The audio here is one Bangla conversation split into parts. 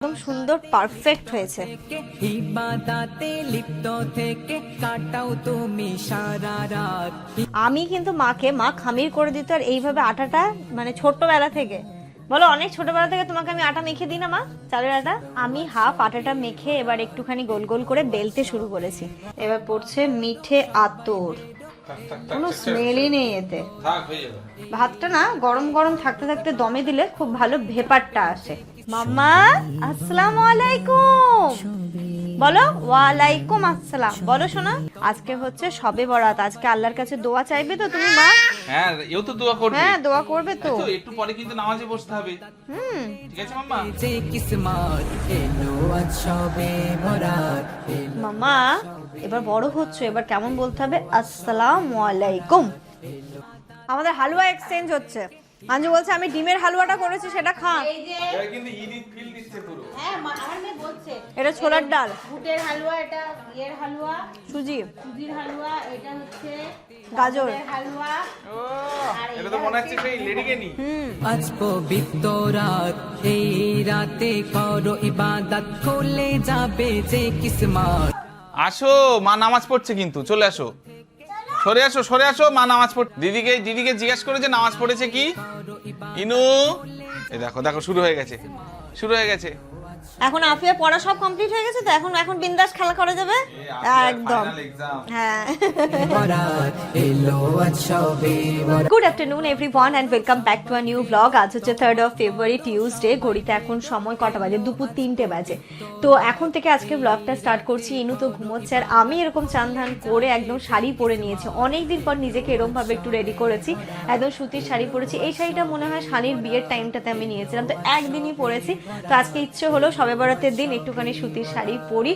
একদম সুন্দর পারফেক্ট হয়েছে। আমি কিন্তু মা খামির করে দিত আর এইভাবে আটাটা মানে ছোট্টবেলা থেকে বলো অনেক ছোটবেলা থেকে তোমাকে আমি আটা মেখে দিই না মা, চালের আটা। আমি হাফ আটাটা মেখে এবার একটুখানি গোল গোল করে বেলতে শুরু করেছি। এবার পড়ছে মিঠে আতর, কোনো স্মেলই নেই এতে। ভাতটা না গরম গরম থাকতে থাকতে দমে দিলে খুব ভালো ভেপারটা আসে। মাম্মা আসসালামু আলাইকুম বলো। ওয়ালাইকুম আসসালাম বলো শোনা। আজকে হচ্ছে শবে বরাত, আজকে আল্লাহর কাছে দোয়া চাইবে তো তুমি মা? হ্যাঁ এও তো দোয়া করবে। হ্যাঁ দোয়া করবে তো। একটু পরে কিন্তু নামাজে বসতে হবে। ঠিক আছে মাম্মা। মাম্মা এবার বড় হচ্ছে, এবার কেমন বলতে হবে? আসসালামু আলাইকুম। আমাদের হালুয়া এক্সচেঞ্জ হচ্ছে। আঞ্জু বলছে আমি ডিমের হালুয়াটা করেছি সেটা খা। এটা কিন্তু ঈদ ফিল দিচ্ছে পুরো। হ্যাঁ আমার মেয়ে বলছে এটা ছোলার ডাল, বুটের হালুয়া, এটা ইয়ের হালুয়া, সুজির হালুয়া, এটা হচ্ছে গাজর হালুয়া। ও এটা তো মনে হচ্ছে সেই লেডিকেনি। আজ পবিত্র রাত, এই রাতে করো ইবাদত, খুলে যাবে যে কিসমত। আসো মা নামাজ পড়ছে কিন্তু, চলে আসো, সরে আসো মা নামাজ পড়। দিদিকে জিজ্ঞাসা করে যে নামাজ পড়েছে কি। ইনু এই দেখো শুরু হয়ে গেছে। এখন আফিয়া পড়া সব কমপ্লিট হয়ে গেছে তো এখন বিন্দাস খেলা করা যাবে একদম। হ্যাঁ good afternoon everyone and welcome back to a new blog. আজ হচ্ছে 3rd of February টিউসডে। ঘড়িতে এখন সময় কটা বাজে? দুপুর 3টে বাজে। তো এখন থেকে আজকে ব্লগটা স্টার্ট করছি। ইনু তো ঘুমোচ্ছে আর আমি এরকম চান ধান করে একদম শাড়ি পরে নিয়েছি। অনেকদিন পর নিজেকে এরকম ভাবে একটু রেডি করেছি, একদম সুতির শাড়ি পরেছি। এই শাড়িটা মনে হয় শানির বিয়ের টাইমটাতে আমি নিয়েছিলাম, তো একদিনই পরেছি। তো আজকে ইচ্ছে হলো শবে বরাতের দিন একটুখানি সুতির শাড়ি পরি।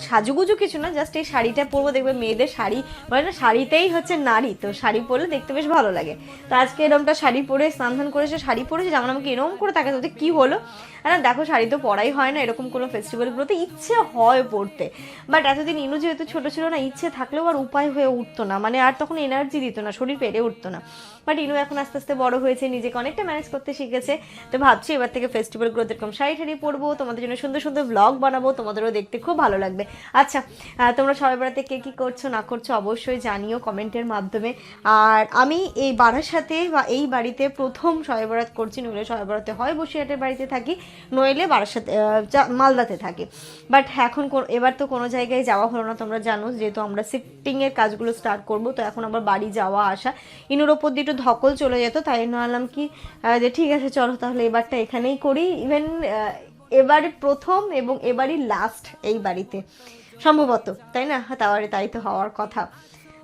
সাজুগুজু কিছু না, জাস্ট এই শাড়িটা পরবো। দেখবে মেয়েদের শাড়ি বলে না, শাড়িতেই হচ্ছে নারী, তো শাড়ি পরলে দেখতে বেশ ভালো লাগে। তো আজকে এরকমটা শাড়ি পরে স্নান ধান করেছে, শাড়ি পরেছে, যেমন আমাকে এরকম করে তাকাতে হচ্ছে কি হলো। আর দেখো শাড়ি তো পরাই হয় না, এরকম কোনো ফেস্টিভ্যালগুলোতে ইচ্ছে হয় পরতে, বাট এতদিন ইনু যেহেতু ছোট ছিল না, ইচ্ছে থাকলেও আর উপায় হয়ে উঠতো না, মানে আর তখন এনার্জি দিত না, শরীর পেরে উঠতো না। বাট ইনু এখন আস্তে আস্তে বড় হয়েছে, নিজেকে অনেকটা ম্যানেজ করতে শিখেছে। তো ভাবছি এবার থেকে ফেস্টিভ্যালগুলোতে এরকম শাড়ি পরবো, তোমাদের জন্য সুন্দর সুন্দর ব্লগ বানাবো, তোমাদেরও দেখতে খুব ভালো লাগবে। আচ্ছা তোমরা সবাই বেড়াতে কে কী করছো না করছো অবশ্যই জানিও কমেন্টের মাধ্যমে। আর আমি এই বারাসাতে বা এই বাড়িতে প্রথম শবে বরাত করছি। নইলে শবে বরাতে হয় বসিরহাটের বাড়িতে থাকি, নইলে বারাসাতে মালদাতে থাকি। বাট এখন এবার তো কোনো জায়গায় যাওয়া হলো না, তোমরা জানো, যেহেতু আমরা শিফটিংয়ের কাজগুলো স্টার্ট করবো। তো এখন আবার বাড়ি যাওয়া আসা, ইনুর ওপর দিয়ে একটু ধকল চলে যেত, তাই আনলাম কি যে ঠিক আছে চলো তাহলে এবারটা এখানেই করি। ইভেন এবারে প্রথম এবং এবারই লাস্ট এই বাড়িতে সম্ভবত, তাই না? তাই তো হওয়ার কথা।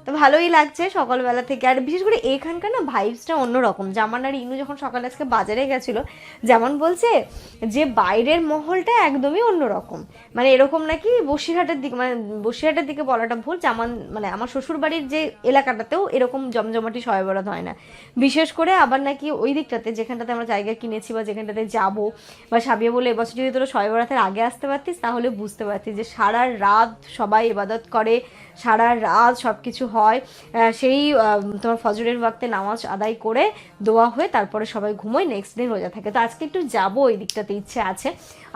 তো ভালোই লাগছে সকালবেলা থেকে। আর বিশেষ করে এখানকার না ভাইবসটা অন্যরকম। জামান আর ইনু যখন সকালে আজকে বাজারে গেছিলো, যেমন বলছে যে বাইরের মহলটা একদমই অন্যরকম, মানে এরকম নাকি বসিরহাটের দিকে, মানে বসিরহাটের দিকে বলাটা ভুল, জামান মানে আমার শ্বশুর বাড়ির যে এলাকাটাতেও এরকম জমজমাটি শবে বরাত হয় না। বিশেষ করে আবার নাকি ওই দিকটাতে যেখানটাতে আমরা জায়গা কিনেছি বা যেখানটাতে যাবো, বা সাবিয়া বলে এবছর যদি তোরা শবে বরাতের আগে আসতে পারতিস তাহলে বুঝতে পারতিস যে সারা রাত সবাই ইবাদত করে, সারা রাত সব কিছু হয়। সেই তোমার ফজরের ওয়াক্তে নামাজ আদায় করে দোয়া হয়ে তারপরে সবাই ঘুমোয়, নেক্সট দিন রোজা থাকে। তো আজকে একটু যাবো ওই দিকটাতে, ইচ্ছে আছে।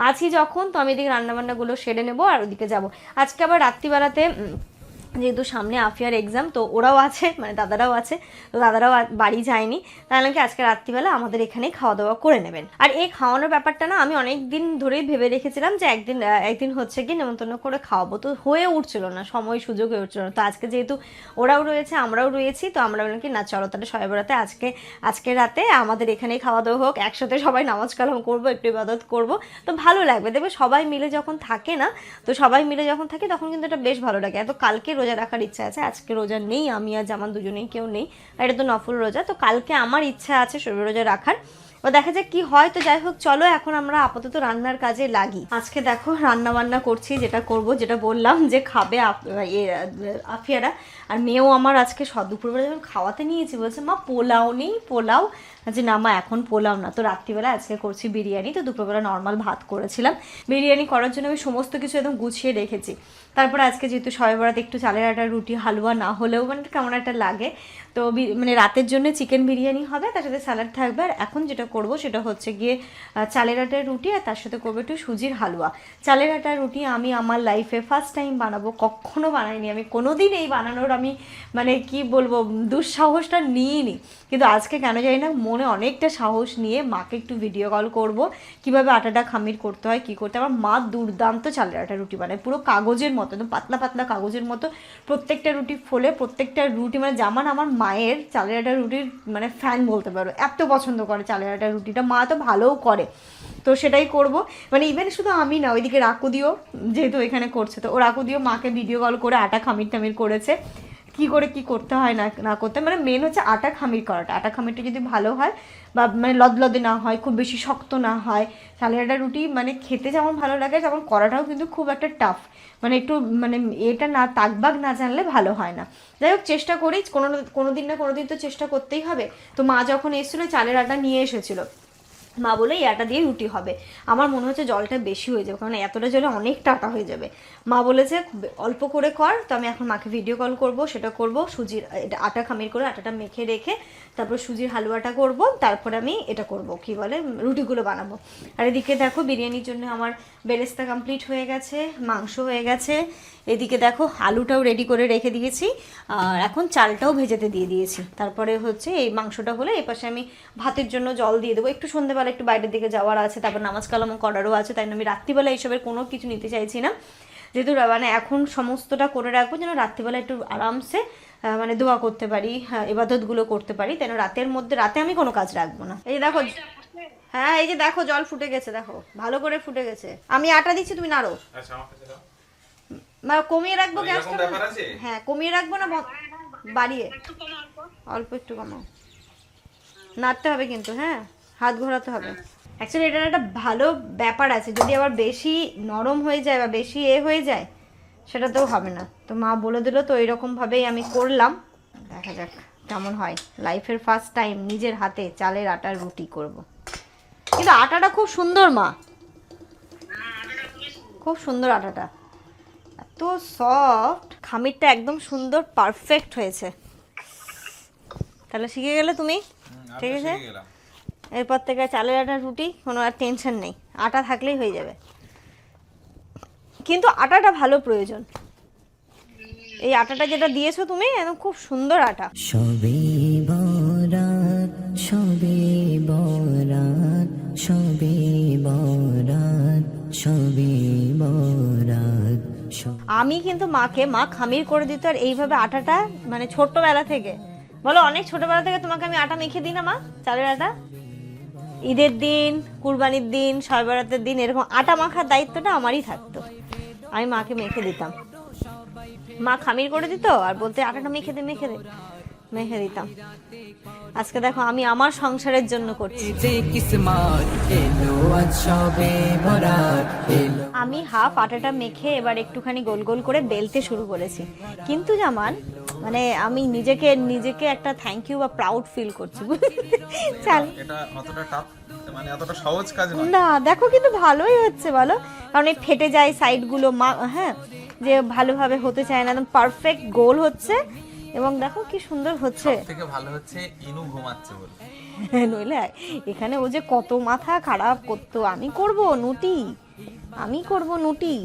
আছি যখন, তো আমি এদিকে রান্নাবান্নাগুলো সেরে নেবো আর ওদিকে যাবো। আজকে আবার রাত্রিবেলাতে যেহেতু সামনে আফিয়ার এক্সাম, তো ওরাও আছে, মানে দাদারাও আছে, তো দাদারাও বাড়ি যায়নি, তাহলে কি আজকে রাত্রিবেলা আমাদের এখানেই খাওয়া দাওয়া করে নেবেন। আর এই খাওয়ানোর ব্যাপারটা না আমি অনেক দিন ধরেই ভেবে রেখেছিলাম যে একদিন হচ্ছে কি নেমন্তন্ন করে খাওয়াবো, তো হয়ে উঠছিল না, সময় সুযোগ হয়ে উঠছিল না। তো আজকে যেহেতু ওরাও রয়েছে আমরাও রয়েছি, তো আমরা বললাম কি না চলো তাহলে শবে বরাতে আজকে রাতে আমাদের এখানেই খাওয়া দাওয়া হোক, একসাথে সবাই নামাজ কালাম করবো, একটু ইবাদত করবো, তো ভালো লাগবে। দেখবে সবাই মিলে যখন থাকে না, তো সবাই মিলে যখন থাকে তখন কিন্তু এটা বেশ ভালো লাগে। এত কালকে রোজা রাখার ইচ্ছা আছে, আজকে রোজা নেই, আমি আর জামান দুজনেই কেউ নেই, আর এটা তো নফল রোজা, তো কালকে আমার ইচ্ছা আছে শবে রোজা রাখার। ও দেখা যাক কি হয়। তো যাই হোক চলো এখন আমরা আপাতত রান্নার কাজে লাগি। আজকে দেখো রান্না বান্না করছি, যেটা করব, যেটা বললাম যে খাবে আফিয়ারা। আর মেয়েও আমার আজকে দুপুরবেলা যখন খাওয়াতে নিয়েছি বলছে মা পোলাও নেই, পোলাও যে না মা এখন পোলাও না, তো রাত্রিবেলা আজকে করছি বিরিয়ানি। তো দুপুরবেলা নর্মাল ভাত করেছিলাম। বিরিয়ানি করার জন্য আমি সমস্ত কিছু একদম গুছিয়ে রেখেছি। তারপরে আজকে যেহেতু শবে বরাত একটু চালের আটার রুটি হালুয়া না হলেও মানে কেমন একটা লাগে, তো মানে রাতের জন্য চিকেন বিরিয়ানি হবে, তার সাথে স্যালাড থাকবে। আর এখন যেটা করব সেটা হচ্ছে গিয়ে চালের আটার রুটি, আর তার সাথে করবো একটু সুজির হালুয়া। চালের আটার রুটি আমি আমার লাইফে ফার্স্ট টাইম বানাবো, কখনো বানাইনি আমি কোনোদিন। এই বানানোর আমি মানে কি বলবো দুঃসাহসটা নিইনি, কিন্তু আজকে কেন জানি না মনে অনেকটা সাহস নিয়ে মাকে একটু ভিডিও কল করব কিভাবে আটাটা খামির করতে হয়, কী করতে হয়। আমার মা দুর্দান্ত চালের আটার রুটি বানায়, পুরো কাগজের মতো, একদম পাতলা পাতলা কাগজের মতো প্রত্যেকটা রুটি ফোলে, প্রত্যেকটা রুটি মানে যেমন আমার মায়ের চালের আটার রুটির মানে ফ্যান বলতে পারো, এত পছন্দ করে চালের আটার রুটিটা। মা তো ভালোও করে, তো সেটাই করব। মানে ইভেন শুধু আমি না, ওইদিকে রাকুদিও যেহেতু এখানে করছে, তো ও রাকুদিও মাকে ভিডিও কল করে আটা খামির টামির করেছে, কি করে কি করতে হয় না না করতে। মানে মেন হচ্ছে আটা খামির করাটা। আটা খামিরটা যদি ভালো হয় বা মানে লদলদে না হয়, খুব বেশি শক্ত না হয়, চালের আটার রুটি মানে খেতে যেমন ভালো লাগে তেমন করাটাও কিন্তু খুব একটা টাফ। মানে একটু মানে এটা না তাকবাগ না জানলে ভালো হয় না। যাই হোক চেষ্টা করি, কোনো দিন না কোনো দিন তো চেষ্টা করতেই হবে। তো মা যখন এসেছিলো চালের আটা নিয়ে এসেছিলো, মা বলে এই আটা দিয়ে রুটি হবে। আমার মনে হচ্ছে জলটা বেশি হয়ে যাবে, কারণ এতটা জলে অনেকটা আটা হয়ে যাবে। মা বলেছে অল্প করে কর। তো আমি এখন মাকে ভিডিও কল করব, সেটা করব সুজির আটা খামির করে আটাটা মেখে রেখে তারপর সুজির হালুয়াটা করব, তারপর আমি এটা করব কি বলে রুটিগুলো বানাবো। আর এদিকে দেখো বিরিয়ানির জন্য আমার বেরেস্তা কমপ্লিট হয়ে গেছে, মাংস হয়ে গেছে, এদিকে দেখো আলুটাও রেডি করে রেখে দিয়েছি, আর এখন চালটাও ভেজেতে দিয়ে দিয়েছি। তারপরে হচ্ছে এই মাংসটা হলে এই পাশে আমি ভাতের জন্য জল দিয়ে দেবো। একটু সন্ধ্যেবেলা একটু বাইরের দিকে যাওয়ার আছে, তারপর নামাজ কালামও করারও আছে, তাই আমি রাত্রিবেলা এইসবের কোনো কিছু নিতে চাইছি না। যেহেতু মানে এখন সমস্তটা করে রাখবো যেন রাত্রিবেলা একটু আরামসে মানে দোয়া করতে পারি, ইবাদতগুলো করতে পারি, তাই রাতের মধ্যে রাতে আমি কোনো কাজ রাখবো না। এই দেখো, হ্যাঁ এই যে দেখো জল ফুটে গেছে, দেখো ভালো করে ফুটে গেছে। আমি আটা দিচ্ছি, তুমি নাড়ো। কমিয়ে রাখবো গ্যাসটা? হ্যাঁ কমিয়ে রাখবো না বাড়িয়ে? অল্প একটু কমাও, নাড়তে হবে কিন্তু, হ্যাঁ হাত ঘোরাতে হবে। অ্যাকচুয়ালি এটার একটা ভালো ব্যাপার আছে, যদি আবার বেশি নরম হয়ে যায় বা বেশি হয়ে যায় সেটা তো হবে না। তো মা বলে দিল, তো এইরকমভাবেই আমি করলাম। দেখা যাক কেমন হয়। লাইফের ফার্স্ট টাইম নিজের হাতে চালের আটার রুটি করব। কিন্তু আটাটা খুব সুন্দর মা, খুব সুন্দর আটাটা, এত সফট, খামিরটা একদম সুন্দর পারফেক্ট হয়েছে। তাহলে শিখে গেলে তুমি, ঠিক আছে? এরপর থেকে চালের আটার রুটি কোনো আর টেনশন নেই, আটা থাকলেই হয়ে যাবে। কিন্তু আটাটা ভালো প্রয়োজন, এই আটাটা যেটা দিয়েছো তুমি একদম খুব সুন্দর আটা। শবে বরাত, শবে বরাত, শবে বরাত, শবে বরাত। আমি কিন্তু মাকে মা খামির করে দিত, আর এইভাবে আটাটা মানে ছোট্টবেলা থেকে, বলো অনেক ছোটবেলা থেকে তোমাকে আমি আটা মেখে দিই না মা, চালের আটা? ঈদের দিন, কুরবানির দিন, শবে বরাতের দিন এরকম আটা মাখার দায়িত্বটা আমারই থাকতো, আমি মাকে মেখে দিতাম। মা খামির করে দিত আর বলতে আটাটা মেখে দে মেখে দে, মেখে দিতাম। আজকে দেখো আমি আমার সংসারের জন্য করছি। আমি হাফ আটাটা মেখে এবার একটুখানি গোল গোল করে বেলতে শুরু করেছি। কিন্তু জামান মানে আমি নিজেকে একটা থ্যাংক ইউ বা প্রাউড ফিল করছি। চাল এটা অতটা টাফ মানে অতটা সহজ কাজ না, দেখো কিন্তু ভালোই হচ্ছে বলো, কারণ এই ফেটে যায় সাইডগুলো, হ্যাঁ যে ভালোভাবে হতে চায় না, একদম পারফেক্ট গোল হচ্ছে। এবং দেখো কি সুন্দর হচ্ছে। থেকে ভালো হচ্ছে ইনু ঘুমাচ্ছে বলে, নইলে এখানে ও যে কত মাথা খারাপ করতো, আমি করব নুটি, আমি করব নুটি,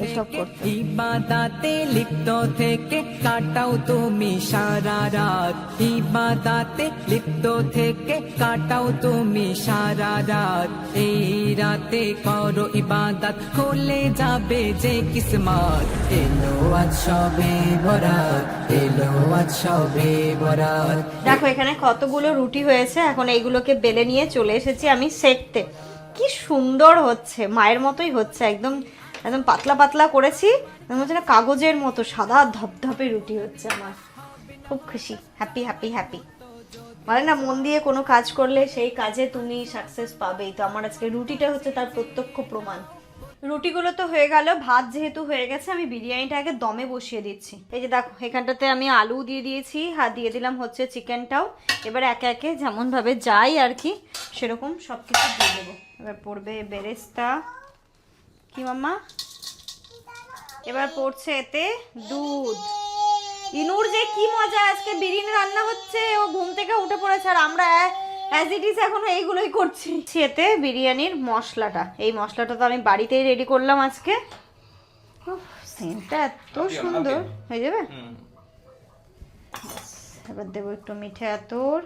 এসব করতে। ইবাদাতে লিপ্ত থেকে কাটাও তুমি সারা রাত, ইবাদাতে লিপ্ত থেকে কাটাও তুমি সারা রাত। এই রাতে করো ইবাদত, খুলে যাবে যে কিসমত। এলো আজ শবে বরাত, এলো আজ শবে বরাত। দেখো এখানে কতগুলো রুটি হয়েছে, এখন এইগুলোকে বেলে নিয়ে চলে এসেছি আমি সেকতে। কি সুন্দর হচ্ছে, মায়ের মতোই হচ্ছে, একদম একদম পাতলা পাতলা করেছি, হচ্ছে না কাগজের মতো সাদা ধপধপে রুটি হচ্ছে। আমার খুব খুশি, হ্যাপি হ্যাপি হ্যাপি। বলে না মন দিয়ে কোনো কাজ করলে সেই কাজে তুমি সাকসেস পাবেই, তো আমার আজকে রুটিটা হচ্ছে তার প্রত্যক্ষ প্রমাণ। রুটিগুলো তো হয়ে গেল, ভাত যেহেতু হয়ে গেছে আমি বিরিয়ানিটা আগে দমে বসিয়ে দিচ্ছি। এই যে দেখো এখানটাতে আমি আলু দিয়ে দিয়েছি, আর দিয়ে দিলাম হচ্ছে চিকেনটাও। এবার একে একে যেমন ভাবে যাই আর কি সেরকম সব কিছু দিয়ে দেবো। এবার পড়বে বেরেস্তা, কি মাম্মা, এবার পড়ছে এতে দুধ। ইনুর যে কি মজা, আজকে বিরিয়ানি রান্না হচ্ছে, ও ঘুম থেকে উঠে পড়েছে আর আমরা অ্যাজ ইট ইজ এখন এইগুলোই করছি। এতে বিরিয়ানির মশলাটা, এই মশলাটা তো আমি বাড়িতেই রেডি করলাম আজকে। সেন্টটা এত সুন্দর হয়ে যাবে। এবার দেবো একটু মিঠে আতর।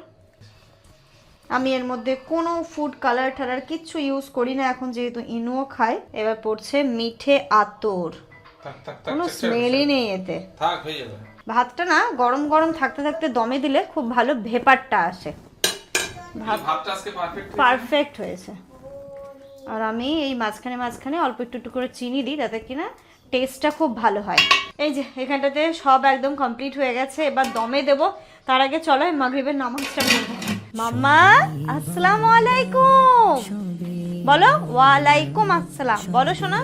আমি এর মধ্যে কোনো ফুড কালার টালার কিচ্ছু ইউজ করি না এখন, যেহেতু ইনুও খায়। এবার পড়ছে মিঠে আতর, কোনো স্মেলই নেই এতে। ভাতটা না গরম গরম থাকতে থাকতে দমে দিলে খুব ভালো ভেপারটা আসে, ভাতটা আজকে পারফেক্ট হয়েছে। আর আমি এই মাঝখানে মাঝখানে অল্প একটু একটু করে চিনি দিই, তাতে কিনা টেস্টটা খুব ভালো হয়। এই যে এখানটাতে সব একদম কমপ্লিট হয়ে গেছে, এবার দমে দেব। তার আগে চলো মাগরিবের নামাজটা পড়ব। মাম্মা আসসালামু আলাইকুম বলো। ওয়ালাইকুম আসসালাম বলো শোনা,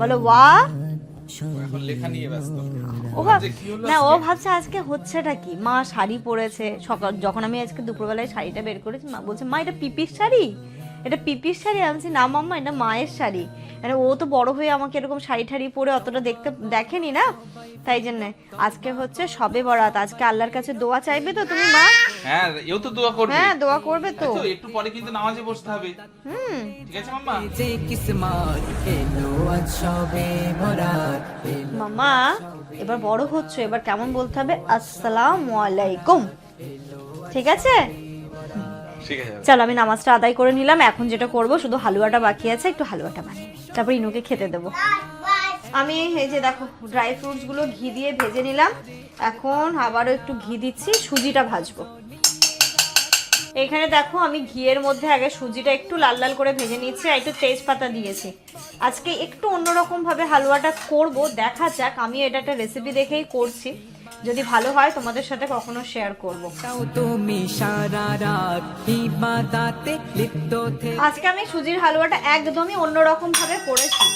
বলো ওয়া। এখন লেখা নিয়ে ব্যস্ত। না ও ভাবছে আজকে হচ্ছেটা কি, মা শাড়ি পরেছে। সকাল যখন আমি আজকে দুপুরবেলায় শাড়িটা বের করেছি, মা বলছে মা এটা পিপির শাড়ি, এটা পিপির শাড়ি। আমি বলছি না মাম্মা এটা মায়ের শাড়ি। মানে ও তো বড় হয়ে আমাকে এরকম শাড়ি ঠাড়ি পরে অতটা দেখেনি না, তাই জন্য আজকে হচ্ছে শবে বরাত। আজকে আল্লাহর কাছে দোয়া চাইবে তো তুমি মা? হ্যাঁ এও তো দোয়া করবে। হ্যাঁ দোয়া করবে তো। আচ্ছা একটু পরে কিন্তু নামাজে বসতে হবে। ঠিক আছে মাম্মা। যে কিসমত এলো আজ সবে বরাত। মামা এবার বড় হচ্ছে, এবার কেমন বলতে হবে, আসসালামু আলাইকুম। ঠিক আছে ঠিক আছে চলো আমি নামাজটা আদায় করে নিলাম। এখন যেটা করব, শুধু হালুয়াটা বাকি আছে, একটু হালুয়াটা বানিয়ে নিই, তারপর ইনুকে খেতে দেবো। আমি এই যে দেখো ড্রাই ফ্রুটস গুলো ঘি দিয়ে ভেজে নিলাম। এখন আবারও একটু ঘি দিচ্ছি, সুজিটা ভাজবো। এখানে দেখো আমি ঘিয়ের মধ্যে আগে সুজিটা একটু লাল লাল করে ভেজে নিচ্ছি, আর একটু তেজপাতা দিয়েছি। আজকে একটু অন্যরকম ভাবে হালুয়াটা করব, দেখা যাক। আমি এটা একটা রেসিপি দেখেই করছি, যদি ভালো হয় তোমাদের সাথে কখনো শেয়ার করব। তুমি সারা রাত ইবাদতে লিপ্ত থেকে। আজকে আমি সুজির হালুয়াটা একদমই অন্যরকম ভাবে করেছি,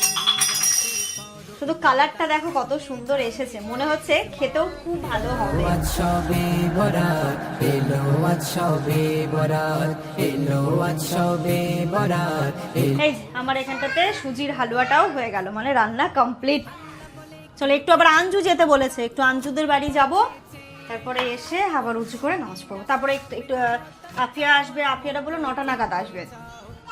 শুধু কালারটা দেখো কত সুন্দর এসেছে, মনে হচ্ছে খেতেও খুব ভালো হবে। আজ সবে বরাত এলো, আজ সবে বরাত এলো, আজ সবে বরাত। এই যে আমার এখানটাতে সুজির হালুয়াটাও হয়ে গেল, মানে রান্না কমপ্লিট। চলো একটু আবার আঞ্জু যেতে বলেছে, একটু আঞ্জুদের বাড়ি যাব, তারপরে এসে আবার উঁচু করে নামাজ পড়বো। তারপরে একটু আফিয়া আসবে, আফিয়াটা বলো 9টা নাগাদ আসবে,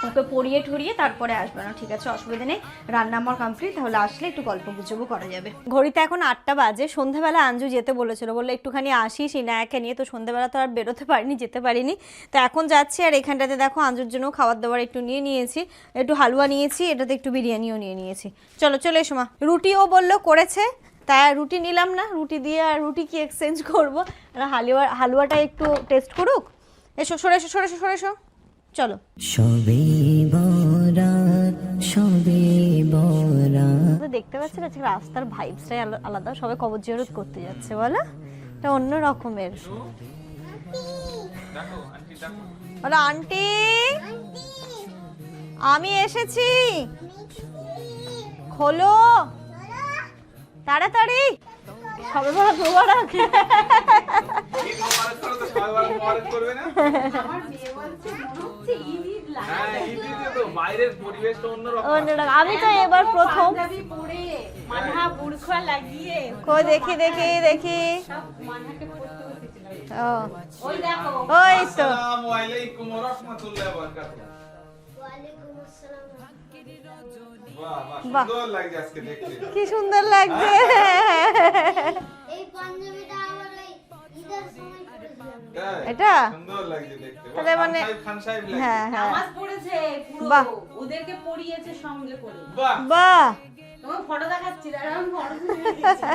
ওকে পড়িয়ে ঠরিয়ে তারপরে আসবে না। ঠিক আছে অসুবিধা নেই, রান্না আমার কমপ্লিট, তাহলে আসলে একটু গল্প গুজবও করা যাবে। ঘড়িতে এখন 8টা বাজে। সন্ধ্যাবেলা আঞ্জু যেতে বলেছিল, বললো একটুখানি আসিস ইনায়াকে নিয়ে, তো সন্ধ্যাবেলা তো আর বেরোতে পারিনি, যেতে পারিনি, তো এখন যাচ্ছি। আর এখানটাতে দেখো আঞ্জুর জন্য খাবার দাবার একটু নিয়ে নিয়েছি, একটু হালুয়া নিয়েছি, এটাতে একটু বিরিয়ানিও নিয়ে নিয়েছি। চলো চলে এসো মা। রুটিও বললো করেছে, তাই রুটি নিলাম না, রুটি দিয়ে আর রুটি কি এক্সচেঞ্জ করবো, হালুয়াটা একটু টেস্ট করুক। এসো সরে এসো সরে এসো সরে এসো চলো। সবে বরাত, সবে বরাত। দেখতে পাচ্ছি না রাস্তার ভাইবসটাই আলাদা, সবাই কবর জিয়ারত করতে যাচ্ছে, বলো এটা অন্য রকমের। বলো আন্টি আমি এসেছি, খোলো তাড়াতাড়ি। সবে বরাত মোবারক। আমি তো এবার প্রথম। কই দেখি দেখি দেখি, ওই তো বাহ কি সুন্দর লাগছে। এটা সুন্দর লাগছে দেখতে, তাহলে মানে হ্যাঁ হ্যাঁ নামাজ পড়েছে পুরো, বাহ ওদেরকে পড়িয়েছে সঙ্গে করে, বাহ বাহ। তোমার ফটো দেখাচ্ছি, দাঁড়াও ফটো দিয়েছি।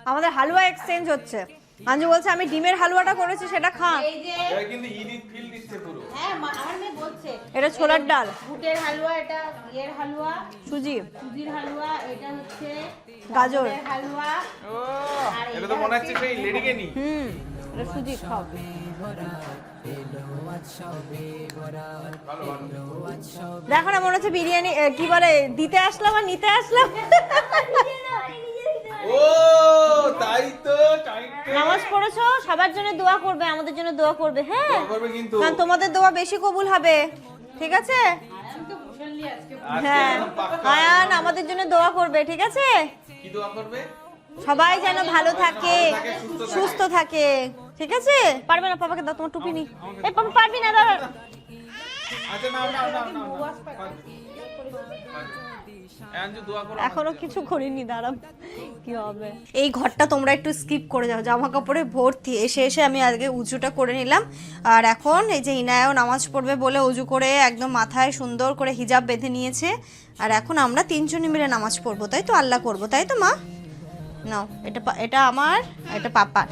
আমাদের হালুয়া এক্সচেঞ্জ হচ্ছে। আঞ্জু বলছে আমি ডিমের হালুয়াটা করেছি সেটা খা। এই যে এটা কিন্তু ঈদ ফিল দিচ্ছে পুরো। হ্যাঁ আমার মেয়ে বলছে এটা ছোলার ডাল, বুটের হালুয়া, এটা ইয়ের হালুয়া, সুজির হালুয়া, এটা হচ্ছে গাজরের হালুয়া। ও এটা তো মনে হচ্ছে সেই লেডিকেনি। এটা সুজি খাও। দেখো না মনে হচ্ছে বিরিয়ানি কি বলে দিতে আসলাম আর নিতে আসলাম। ও তাই তো নামাজ পড়েছো, সবার জন্য দোয়া করবে, আমাদের জন্য দোয়া করবে। হ্যাঁ করবে কিন্তু কারণ তোমাদের দোয়া বেশি কবুল হবে, ঠিক আছে? হ্যাঁ আয়ান আমাদের জন্য দোয়া করবে, ঠিক আছে? কি দোয়া করবে? সবাই যেন ভালো থাকে, সুস্থ থাকে, ঠিক আছে? পারবে না, পাপাকে দাও তোমার টুপি নি। এই পাপা পারবি না, দাঁড়া। আচ্ছা নাও নাও নাও নাও আঞ্জু দোয়া করো। এখনো কিছু করিনি, দাঁড়াও কি হবে। এই ঘরটা তোমরা একটু স্কিপ করে যাও, জামা কাপড়ে ভর্তি। এসে এসে আমি আগে উজুটা করে নিলাম, আর এখন এই যে ইনায়াও নামাজ পড়বে বলে উজু করে একদম মাথায় সুন্দর করে হিজাব বেঁধে নিয়েছে। আর এখন আমরা তিনজনে মিলে নামাজ পড়বো, তাই তো? আল্লাহ করবো, তাই তো মা? নাও, এটা আমার, এটা পাপার।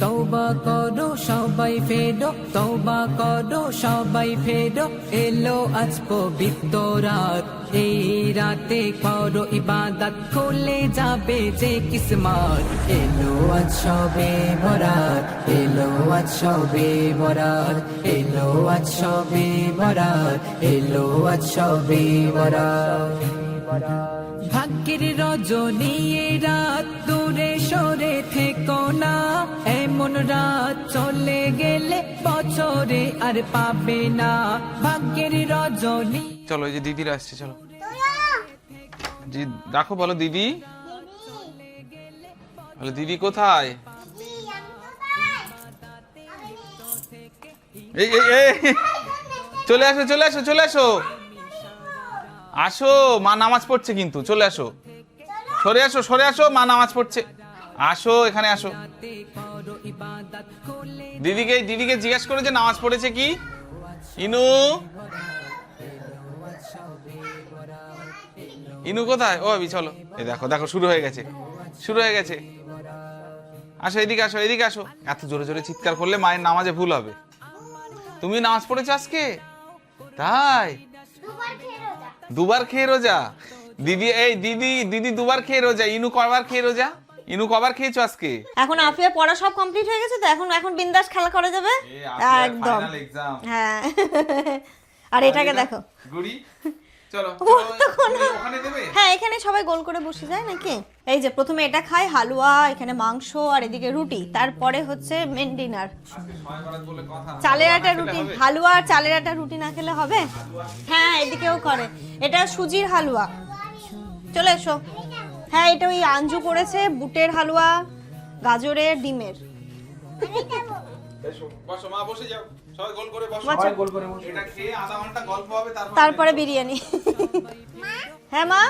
তওবা করো সবাই ফেরো, তওবা করো সবাই ফেরো, এলো আজ পবিত্র রাত, এই রাতে করো ইবাদত, খুলে যাবে যে কিসমত। এলো আজ শবে বরাত, এলো আজ শবে বরাত, এলো আজ শবে বরাত, এলো আজ শবে বরাত। ভাগ্যের রজনী এ রাত, দূরে সরে থেকো না, এমন রাত চলে গেলে বছরে আর পাবে না। ভাগ্যের রজনী। চলো এই যে দিদিরা আসছে, চলো জি দেখো, বলো দিদি, বলো দিদি কোথায়? এই এই এই চলে আসো চলে আসো চলে আসো, আসো মা নামাজ পড়ছে কিন্তু, চলে আসো, সরে আসো মা নামাজ পড়ছে, আসো এখানে আসো। দিদিকে জিজ্ঞেস করে যে নামাজ পড়েছে কি। ইনু কোথায়? ও আবি চলো, এই দেখো দেখো শুরু হয়ে গেছে, আসো এদিকে আসো, এদিকে আসো। এত জোরে জোরে চিৎকার করলে মায়ের নামাজে ভুল হবে। তুমি নামাজ পড়েছো আজকে? তাই দুবার খেয়ে রোজা? দিদি দিদি দুবার খেয়ে রোজা। ইনু কবার খেয়ে রোজা? ইনু কবার খেয়েছো আজকে? এখন আফিয়া পড়া সব কমপ্লিট হয়ে গেছে তো, এখন বিন্দাস খেলা করা যাবে একদম। হ্যাঁ আর এটাকে দেখো গুড়ি, চলো ওখানে দেবে। হ্যাঁ এখানে সবাই গোল করে বসে যায় নাকি। এই যে প্রথমে এটা খায়, হালুয়া, এখানে মাংস, আর এদিকে রুটি, তারপরে হচ্ছে মেন ডিনার। চালের আটা রুটি, হালুয়া আর চালের আটা রুটি না খেলে হবে? হ্যাঁ এদিকেও করে, এটা সুজির হালুয়া। চলে এসো। হ্যাঁ এটা ওই আঞ্জু করেছে, বুটের হালুয়া, গাজরের, ডিমের। বসো মা, বসে যাও, সবাই গোল করে বসো, গোল করে বসো। এটা খেয়ে আধা ঘন্টা গল্প হবে, তারপরে বিরিয়ানি। হ্যাঁ মা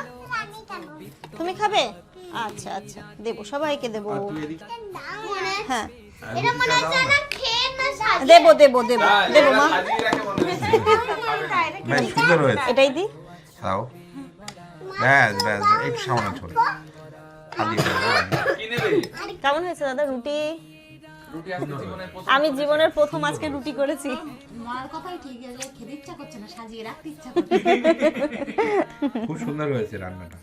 তুমি খাবে? আচ্ছা আচ্ছা দেবো, সবাইকে দেবো। হ্যাঁ দেবো দেবো দেবো দেবো মা। সুন্দর হয়েছে, এটাই দি খাও। ব্যাস ব্যাস, একটু সামনে চলে। কেমন হয়েছে দাদা রুটি? আমি জীবনের প্রথম আজকে রুটি করেছি। মার কথাই ঠিক, খেতে ইচ্ছা করছে না, সাজিয়ে রাখতে ইচ্ছা করছে। খুব সুন্দর হয়েছে রান্নাটা,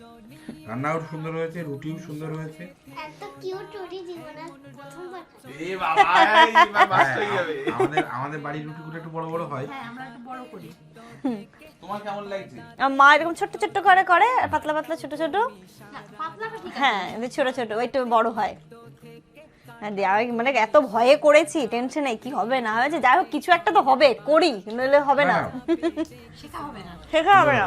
রান্নাও সুন্দর হয়েছে, রুটিও সুন্দর হয়েছে। এত কিউট রুটি জীবনে প্রথমবার খাই। এ বাবা, এই বাবা হয়ে যাবে। আমাদের বাড়ির রুটিগুলো একটু বড় বড় হয়। হ্যাঁ আমরা একটু বড় করি। তোমার কেমন লাগছে? মা এরকম ছোট ছোট করে করে, পাতলা পাতলা ছোট ছোট। না পাতলাটা ঠিক আছে। হ্যাঁ ছোট ছোট, ওইটা বড় হয়। মানে এত ভয়ে করেছি, টেনশন নেই কি হবে না হবে, যাই হোক কিছু একটা তো হবে, করি নইলে হবে না। শেখা হবে না। শেখা হবে না।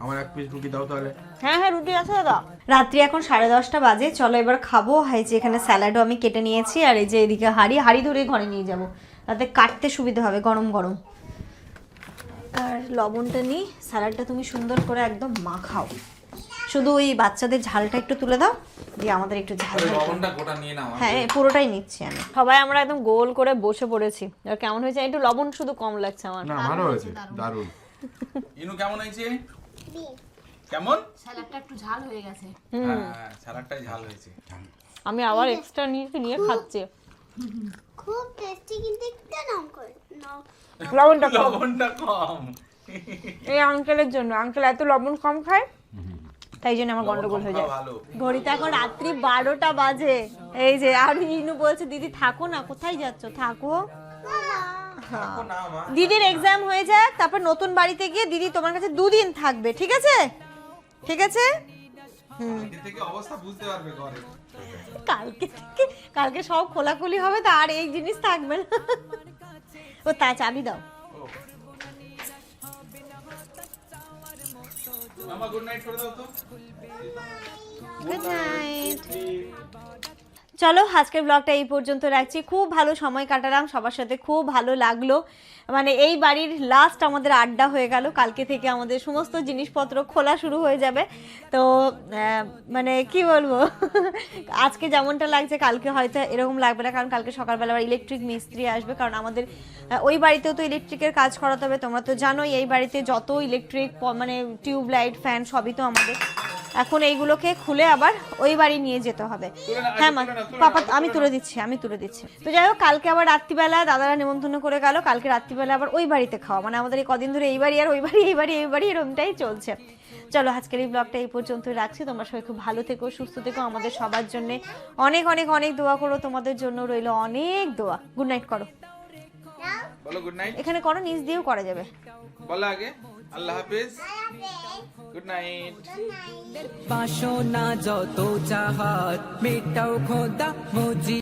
আমার এক পিস রুটি দাও তাহলে। হ্যাঁ হ্যাঁ রুটি আছে দাদা। রাত্রি এখন 10:30 বাজে, চলো এবার খাবো। এই যে এখানে স্যালাডও আমি কেটে নিয়েছি, আর এই যে এদিকে হাঁড়ি ধরে ঘরে নিয়ে যাব, তাতে কাটতে সুবিধা হবে গরম গরম। আর লবণটা নিই, স্যালাডটা তুমি সুন্দর করে একদম মাখাও, শুধু ওই বাচ্চাদের ঝালটা একটু তুলে দাও, দিয়ে আমাদের একটু ঝাল। লবণটা গোটা নিয়ে নাও। হ্যাঁ পুরোটাই নিচ্ছি আমি। সবাই আমরা একদম গোল করে বসে পড়েছি। আর কেমন হয়েছে? একটু লবণ শুধু কম লাগছে আমার। না ভালো হয়েছে, দারুণ। ইনু কেমন হয়েছে? কেমন? স্যালাডটা একটু ঝাল হয়ে গেছে। হ্যাঁ সালাডটাই ঝাল হয়েছে। আমি আবার এক্সট্রা নিয়ে খাচ্ছি। খুব টেস্টি, কিন্তু একটু নাম করে নাও। লবণটা কম। লবণটা কম। এই আঙ্কেলের জন্য, আঙ্কেল এত লবণ কম খায়। তাই জন্য আমার গন্ডগোল হয়ে যায়। ভালো। ঘড়িতে এখন রাত্রি 12টা বাজে। এই যে আর ইনু বলছে দিদি থাকো না, কোথায় যাচ্ছ, থাকো। হ্যাঁ। দিদির এক্সাম হয়ে যাক, তারপর নতুন বাড়িতে গিয়ে দিদি তোমার কাছে 2 দিন থাকবে, ঠিক আছে? ঠিক আছে। কালকে থেকে অবস্থা বুঝতে পারবে ঘরে। কালকে সব খোলাখুলি হবে, তো আর এই জিনিস থাকবে না। ও তা চাবি দাও। মামা গুড নাইট করে দাও তো। Good night. চলো আজকের ব্লগটা এই পর্যন্ত রাখছি। খুব ভালো সময় কাটালাম সবার সাথে, খুব ভালো লাগলো। মানে এই বাড়ির লাস্ট আমাদের আড্ডা হয়ে গেল। কালকে থেকে আমাদের সমস্ত জিনিসপত্র খোলা শুরু হয়ে যাবে। তো মানে কি বলবো, আজকে যেমনটা লাগছে কালকে হয়তো এরকম লাগবে না, কারণ কালকে সকালবেলা আবার ইলেকট্রিক মিস্ত্রি আসবে। কারণ আমাদের ওই বাড়িতেও তো ইলেকট্রিকের কাজ করাতে হবে। তোমরা তো জানোই এই বাড়িতে যত ইলেকট্রিক মানে টিউবলাইট ফ্যান সবই তো আমাদের। এখন এইগুলোকে খুলে আবার ওই বাড়ি নিয়ে যেতে হবে। হ্যাঁ মা, পাপা আমি তুলে দিচ্ছি। তো যাই হোক, কালকে আবার রাত্রিবেলা দাদারা নিমন্ত্রণ করে গেল। কালকে রাত্রিবেলা আবার ওই বাড়িতে খাওয়া, মানে আমাদের এই কদিন ধরে এই বাড়ি আর ওই বাড়ি, এই বাড়ি এরকমটাই চলছে। চলো আজকের এই ব্লগটা এই পর্যন্ত রাখছি। তোমরা সবাই খুব ভালো থেকো, সুস্থ থেকো। আমাদের সবার জন্য অনেক অনেক অনেক দোয়া করো। তোমাদের জন্য রইলো অনেক দোয়া। গুড নাইট করো। বলো গুড নাইট। এখানে করো, নিচ দিয়েও করা যাবে। বলো আগে আল্লাহ হাফেজ, গুড নাইট। বাসনা যত চাহাত মেটাও খোদা মুজি